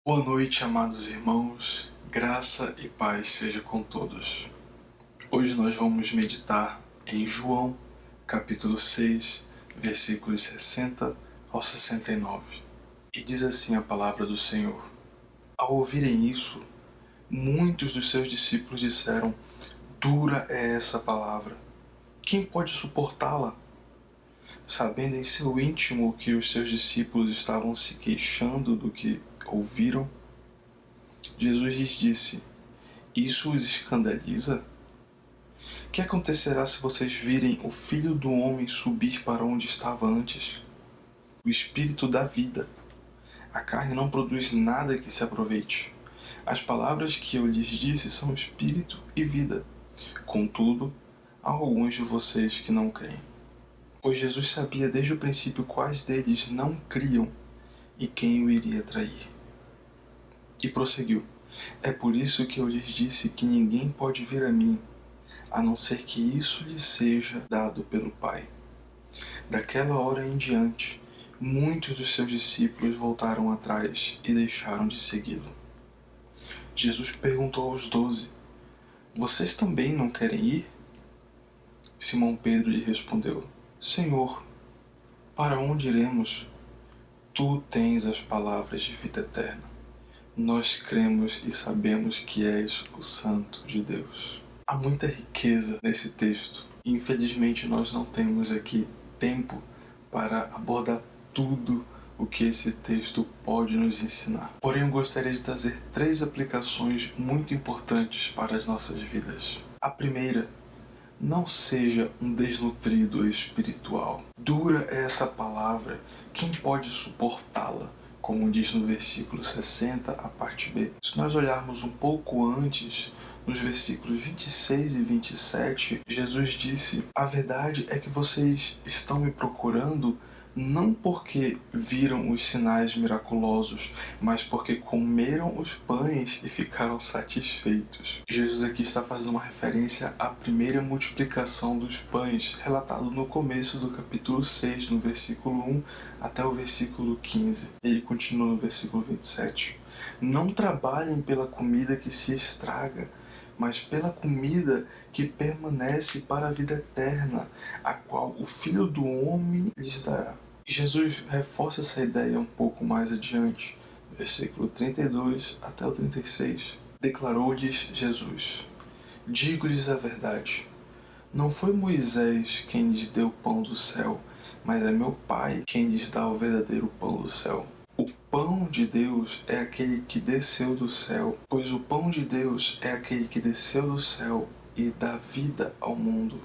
Boa noite, amados irmãos, graça e paz seja com todos. Hoje nós vamos meditar em João, capítulo 6, versículos 60 ao 69. E diz assim a palavra do Senhor: Ao ouvirem isso, muitos dos seus discípulos disseram: Dura é essa palavra, quem pode suportá-la? Sabendo em seu íntimo que os seus discípulos estavam se queixando do que ouviram, Jesus lhes disse: Isso os escandaliza? Que acontecerá se vocês virem o Filho do Homem subir para onde estava antes? O Espírito dá vida. A carne não produz nada que se aproveite. As palavras que eu lhes disse são Espírito e vida. Contudo, há alguns de vocês que não creem. Pois Jesus sabia desde o princípio quais deles não criam e quem o iria trair. E prosseguiu: É por isso que eu lhes disse que ninguém pode vir a mim, a não ser que isso lhe seja dado pelo Pai. Daquela hora em diante, muitos dos seus discípulos voltaram atrás e deixaram de segui-lo. Jesus perguntou aos 12: Vocês também não querem ir? Simão Pedro lhe respondeu: Senhor, para onde iremos? Tu tens as palavras de vida eterna. Nós cremos e sabemos que és o Santo de Deus. Há muita riqueza nesse texto. Infelizmente nós não temos aqui tempo para abordar tudo o que esse texto pode nos ensinar. Porém, eu gostaria de trazer 3 aplicações muito importantes para as nossas vidas. A primeira: não seja um desnutrido espiritual. Dura é essa palavra, quem pode suportá-la? Como diz no versículo 60, a parte B. Se nós olharmos um pouco antes, nos versículos 26 e 27, Jesus disse: A verdade é que vocês estão me procurando não porque viram os sinais miraculosos, mas porque comeram os pães e ficaram satisfeitos. Jesus aqui está fazendo uma referência à primeira multiplicação dos pães, relatado no começo do capítulo 6, no versículo 1 até o versículo 15. Ele continua no versículo 27. Não trabalhem pela comida que se estraga, mas pela comida que permanece para a vida eterna, a qual o Filho do Homem lhes dará. E Jesus reforça essa ideia um pouco mais adiante, versículo 32 até o 36. Declarou-lhes Jesus: Digo-lhes a verdade, não foi Moisés quem lhes deu o pão do céu, mas é meu Pai quem lhes dá o verdadeiro pão do céu. O pão de Deus é aquele que desceu do céu, pois o pão de Deus é aquele que desceu do céu e dá vida ao mundo.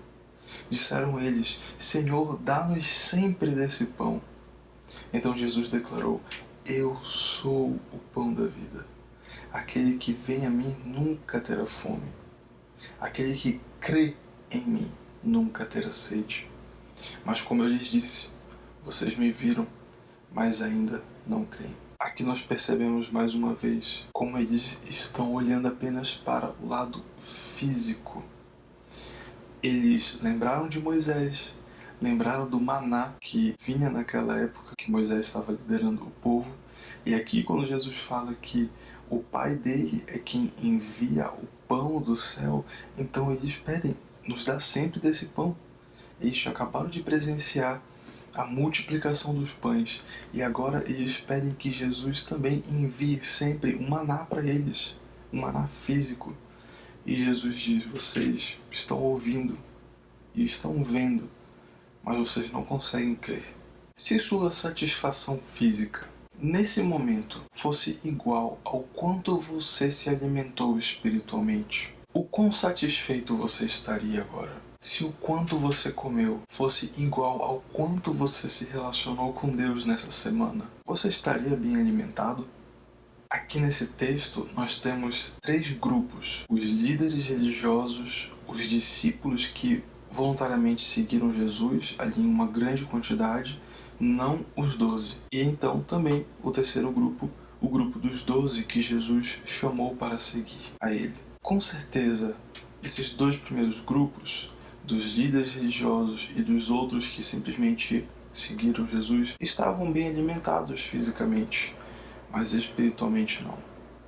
Disseram eles: Senhor, dá-nos sempre desse pão. Então Jesus declarou: Eu sou o pão da vida. Aquele que vem a mim nunca terá fome. Aquele que crê em mim nunca terá sede. Mas como eu lhes disse, vocês me viram, mas ainda não creem. Aqui nós percebemos mais uma vez como eles estão olhando apenas para o lado físico. Eles lembraram de Moisés, lembraram do maná que vinha naquela época que Moisés estava liderando o povo. E aqui quando Jesus fala que o Pai dele é quem envia o pão do céu, então eles pedem: nos dá sempre desse pão. Eles acabaram de presenciar a multiplicação dos pães e agora eles pedem que Jesus também envie sempre um maná para eles, um maná físico. E Jesus diz: vocês estão ouvindo e estão vendo, mas vocês não conseguem crer. Se sua satisfação física nesse momento fosse igual ao quanto você se alimentou espiritualmente, o quão satisfeito você estaria agora? Se o quanto você comeu fosse igual ao quanto você se relacionou com Deus nessa semana, você estaria bem alimentado? Aqui nesse texto nós temos 3 grupos: os líderes religiosos, os discípulos que voluntariamente seguiram Jesus ali em uma grande quantidade, não os 12. E então também o terceiro grupo, o grupo dos 12 que Jesus chamou para seguir a ele. Com certeza, esses 2 primeiros grupos, dos líderes religiosos e dos outros que simplesmente seguiram Jesus, estavam bem alimentados fisicamente. mas espiritualmente não.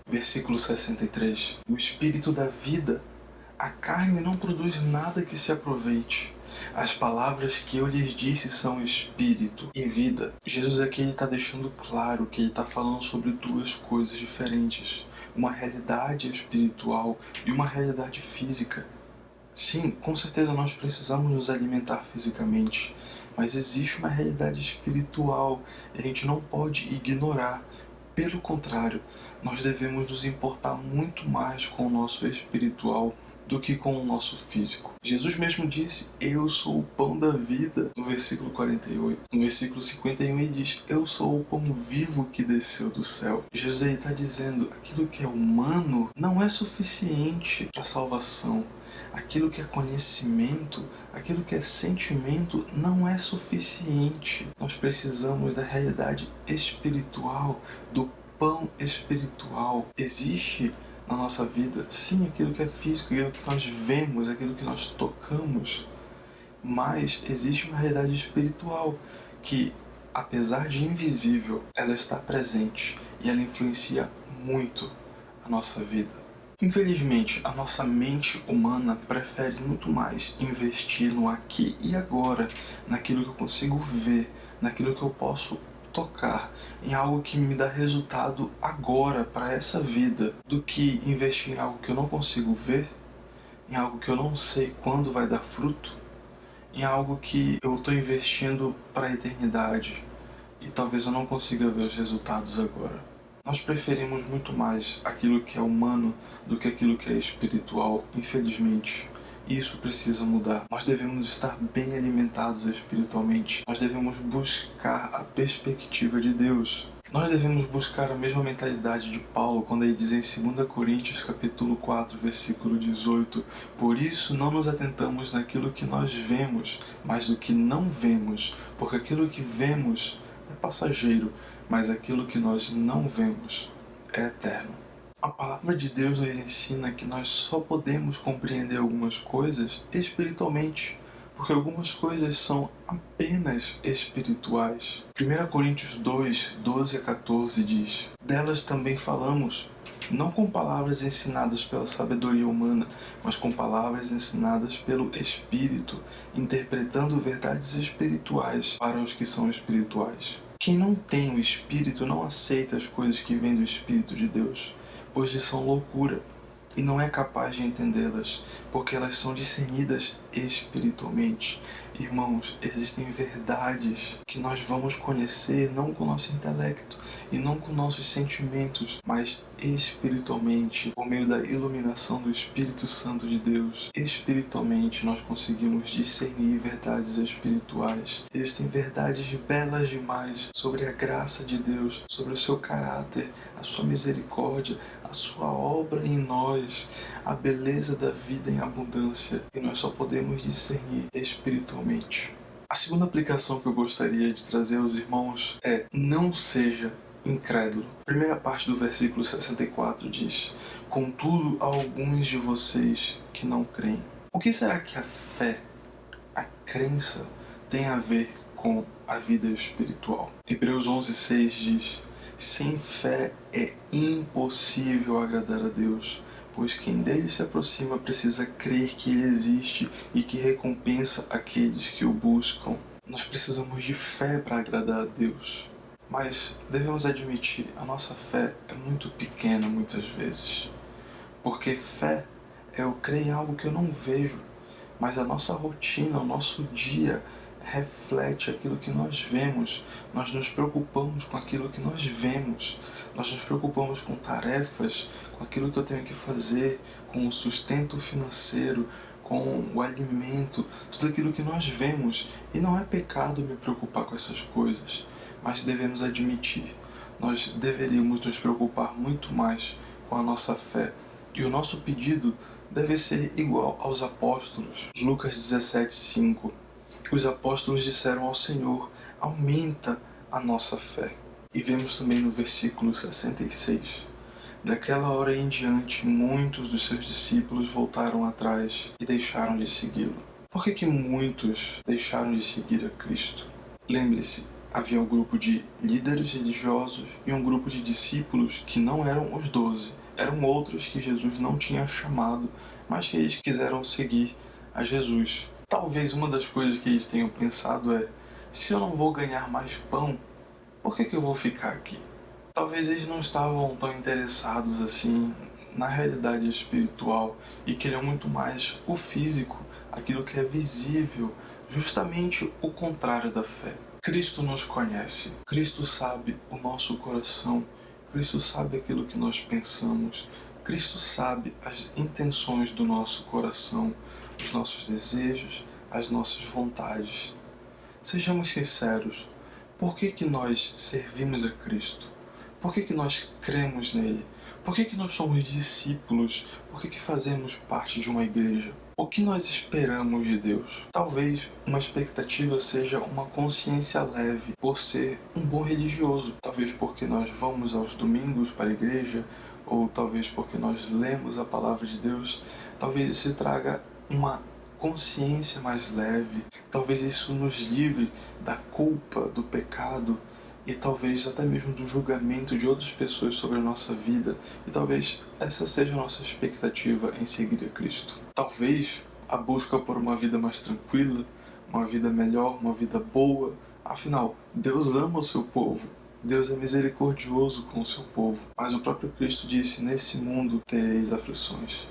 Versículo 63. O espírito dá vida, a carne não produz nada que se aproveite. As palavras que eu lhes disse são espírito e vida. Jesus aqui está deixando claro que ele está falando sobre duas coisas diferentes. Uma realidade espiritual e uma realidade física. Sim, com certeza nós precisamos nos alimentar fisicamente, mas existe uma realidade espiritual e a gente não pode ignorar. Pelo contrário, nós devemos nos importar muito mais com o nosso espiritual do que com o nosso físico. Jesus mesmo disse, eu sou o pão da vida, no versículo 48. No versículo 51 ele diz, eu sou o pão vivo que desceu do céu. Jesus está dizendo, aquilo que é humano não é suficiente para a salvação. Aquilo que é conhecimento, aquilo que é sentimento não é suficiente. Nós precisamos da realidade espiritual, do pão espiritual. Existe na nossa vida, sim, aquilo que é físico, aquilo que nós vemos, aquilo que nós tocamos, mas existe uma realidade espiritual que, apesar de invisível, ela está presente e ela influencia muito a nossa vida. Infelizmente, a nossa mente humana prefere muito mais investir no aqui e agora, naquilo que eu consigo ver, naquilo que eu posso tocar, em algo que me dá resultado agora para essa vida, do que investir em algo que eu não consigo ver, em algo que eu não sei quando vai dar fruto, em algo que eu estou investindo para a eternidade e talvez eu não consiga ver os resultados agora. Nós preferimos muito mais aquilo que é humano do que aquilo que é espiritual, infelizmente. E isso precisa mudar. Nós devemos estar bem alimentados espiritualmente. Nós devemos buscar a perspectiva de Deus. Nós devemos buscar a mesma mentalidade de Paulo quando ele diz em 2 Coríntios capítulo 4, versículo 18: por isso não nos atentamos naquilo que nós vemos, mas do que não vemos, porque aquilo que vemos é passageiro, mas aquilo que nós não vemos é eterno. A palavra de Deus nos ensina que nós só podemos compreender algumas coisas espiritualmente, porque algumas coisas são apenas espirituais. 1 Coríntios 2, 12 a 14 diz: delas também falamos, não com palavras ensinadas pela sabedoria humana, mas com palavras ensinadas pelo Espírito, interpretando verdades espirituais para os que são espirituais. Quem não tem o Espírito não aceita as coisas que vêm do Espírito de Deus, pois lhes são loucura, e não é capaz de entendê-las, porque elas são discernidas espiritualmente. Irmãos, existem verdades que nós vamos conhecer não com o nosso intelecto e não com nossos sentimentos, mas espiritualmente, por meio da iluminação do Espírito Santo de Deus. Espiritualmente nós conseguimos discernir verdades espirituais. Existem verdades belas demais sobre a graça de Deus, sobre o seu caráter, a sua misericórdia, a sua obra em nós, a beleza da vida em abundância, e nós só podemos discernir espiritualmente. A segunda aplicação que eu gostaria de trazer aos irmãos é: não seja incrédulo. A primeira parte do versículo 64 diz: contudo, há alguns de vocês que não creem. O que será que a fé, a crença, tem a ver com a vida espiritual? Hebreus 11:6 diz: sem fé é impossível agradar a Deus, pois quem dele se aproxima precisa crer que ele existe e que recompensa aqueles que o buscam. Nós precisamos de fé para agradar a Deus, mas devemos admitir, a nossa fé é muito pequena muitas vezes, porque fé é eu crer em algo que eu não vejo, mas a nossa rotina, o nosso dia reflete aquilo que nós vemos. Nós nos preocupamos com aquilo que nós vemos. Nós nos preocupamos com tarefas, com aquilo que eu tenho que fazer, com o sustento financeiro, com o alimento, tudo aquilo que nós vemos. E não é pecado me preocupar com essas coisas, mas devemos admitir, nós deveríamos nos preocupar muito mais com a nossa fé. E o nosso pedido deve ser igual aos apóstolos. Lucas 17:5. Os apóstolos disseram ao Senhor: aumenta a nossa fé. E vemos também no versículo 66. Daquela hora em diante, muitos dos seus discípulos voltaram atrás e deixaram de segui-lo. Por que muitos deixaram de seguir a Cristo? Lembre-se, Havia um grupo de líderes religiosos e um grupo de discípulos que não eram os 12. Eram outros que Jesus não tinha chamado, mas que eles quiseram seguir a Jesus. Talvez uma das coisas que eles tenham pensado é: se eu não vou ganhar mais pão, por que eu vou ficar aqui? Talvez eles não estavam tão interessados assim na realidade espiritual e queriam muito mais o físico, aquilo que é visível, justamente o contrário da fé. Cristo nos conhece, Cristo sabe o nosso coração, Cristo sabe aquilo que nós pensamos, Cristo sabe as intenções do nosso coração, os nossos desejos, as nossas vontades. Sejamos sinceros, por que nós servimos a Cristo? Por que nós cremos nele? Por que nós somos discípulos? Por que fazemos parte de uma igreja? O que nós esperamos de Deus? Talvez uma expectativa seja uma consciência leve por ser um bom religioso. Talvez porque nós vamos aos domingos para a igreja, ou talvez porque nós lemos a palavra de Deus. Talvez isso traga uma consciência mais leve. Talvez isso nos livre da culpa, do pecado, e talvez até mesmo do julgamento de outras pessoas sobre a nossa vida, e talvez essa seja a nossa expectativa em seguir a Cristo. Talvez a busca por uma vida mais tranquila, uma vida melhor, uma vida boa. Afinal, Deus ama o seu povo, Deus é misericordioso com o seu povo, mas o próprio Cristo disse: nesse mundo tereis aflições.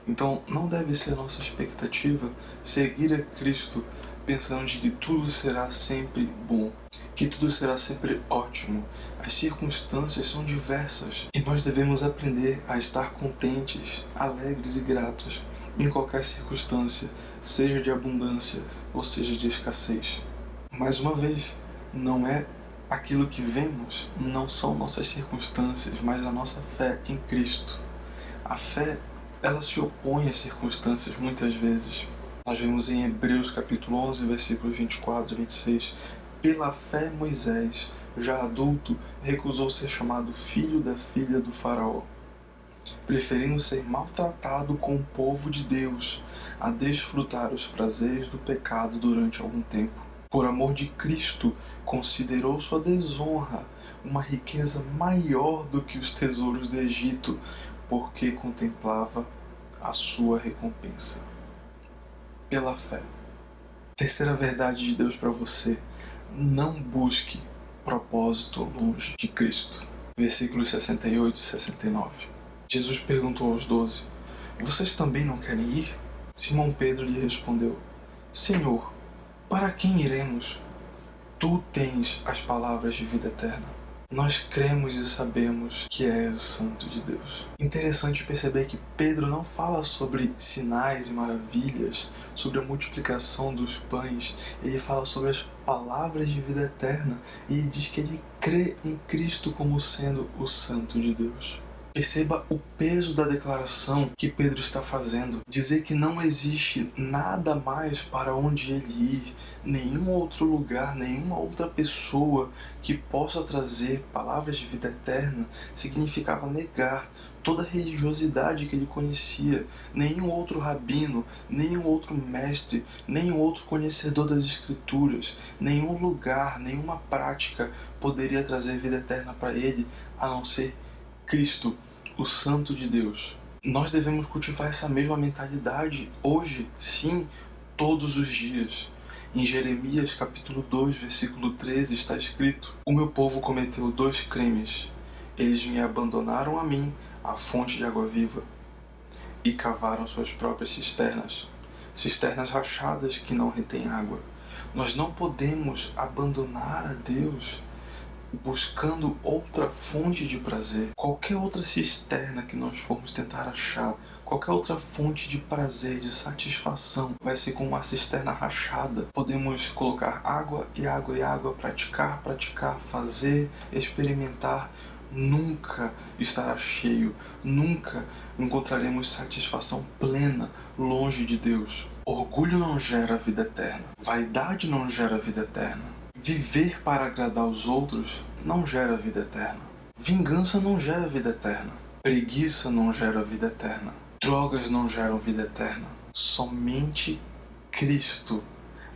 Então não deve ser nossa expectativa seguir a Cristo pensando de que tudo será sempre bom, que tudo será sempre ótimo. As circunstâncias são diversas e nós devemos aprender a estar contentes, alegres e gratos em qualquer circunstância, seja de abundância ou seja de escassez. Mais uma vez, não é aquilo que vemos, não são nossas circunstâncias, mas a nossa fé em Cristo. A fé, ela se opõe às circunstâncias muitas vezes. Nós vemos em Hebreus capítulo 11, versículos 24 e 26, pela fé Moisés, já adulto, recusou ser chamado filho da filha do faraó, preferindo ser maltratado com o povo de Deus, a desfrutar os prazeres do pecado durante algum tempo. Por amor de Cristo, considerou sua desonra uma riqueza maior do que os tesouros do Egito, porque contemplava a sua recompensa. Pela fé. Terceira verdade de Deus para você: não busque propósito longe de Cristo. Versículos 68 e 69. Jesus perguntou aos 12: vocês também não querem ir? Simão Pedro lhe respondeu: Senhor, para quem iremos? Tu tens as palavras de vida eterna. Nós cremos e sabemos que és o Santo de Deus. Interessante perceber que Pedro não fala sobre sinais e maravilhas, sobre a multiplicação dos pães. Ele fala sobre as palavras de vida eterna e diz que ele crê em Cristo como sendo o Santo de Deus. Perceba o peso da declaração que Pedro está fazendo. Dizer que não existe nada mais para onde ele ir, nenhum outro lugar, nenhuma outra pessoa que possa trazer palavras de vida eterna, significava negar toda a religiosidade que ele conhecia. Nenhum outro rabino, nenhum outro mestre, nenhum outro conhecedor das Escrituras, nenhum lugar, nenhuma prática poderia trazer vida eterna para ele, a não ser Cristo, o Santo de Deus. Nós devemos cultivar essa mesma mentalidade hoje, sim, todos os dias. Em Jeremias capítulo 2, versículo 13 está escrito: o meu povo cometeu 2 crimes. Eles me abandonaram a mim, a fonte de água viva, e cavaram suas próprias cisternas, cisternas rachadas que não retêm água. Nós não podemos abandonar a Deus buscando outra fonte de prazer. Qualquer outra cisterna que nós formos tentar achar, qualquer outra fonte de prazer, de satisfação, vai ser como uma cisterna rachada. Podemos colocar água e água e água, praticar, fazer, experimentar. Nunca estará cheio, nunca encontraremos satisfação plena longe de Deus. Orgulho não gera vida eterna, vaidade não gera vida eterna. Viver para agradar os outros não gera vida eterna. Vingança não gera vida eterna. Preguiça não gera vida eterna. Drogas não geram vida eterna. Somente Cristo,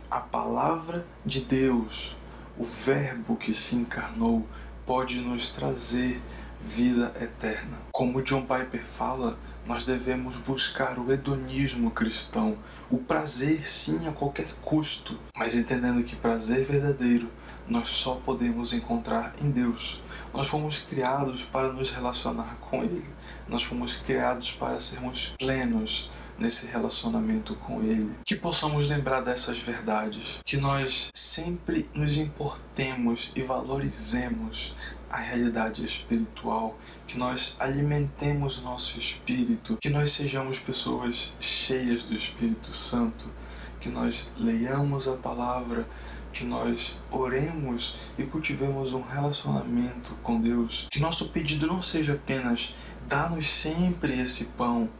a palavra de Deus, o Verbo que se encarnou, pode nos trazer vida eterna. Como John Piper fala, nós devemos buscar o hedonismo cristão, o prazer sim a qualquer custo, mas entendendo que prazer verdadeiro nós só podemos encontrar em Deus. Nós fomos criados para nos relacionar com Ele, nós fomos criados para sermos plenos nesse relacionamento com Ele. Que possamos lembrar dessas verdades, que nós sempre nos importemos e valorizemos a realidade espiritual, que nós alimentemos nosso espírito, que nós sejamos pessoas cheias do Espírito Santo, que nós leiamos a palavra, que nós oremos e cultivemos um relacionamento com Deus, que nosso pedido não seja apenas dá-nos sempre esse pão,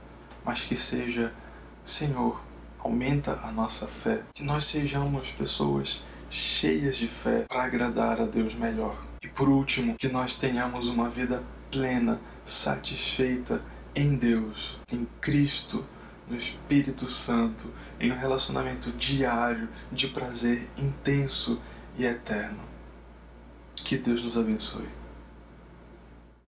mas que seja, Senhor, aumenta a nossa fé, que nós sejamos pessoas cheias de fé para agradar a Deus melhor. E por último, que nós tenhamos uma vida plena, satisfeita em Deus, em Cristo, no Espírito Santo, em um relacionamento diário de prazer intenso e eterno. Que Deus nos abençoe.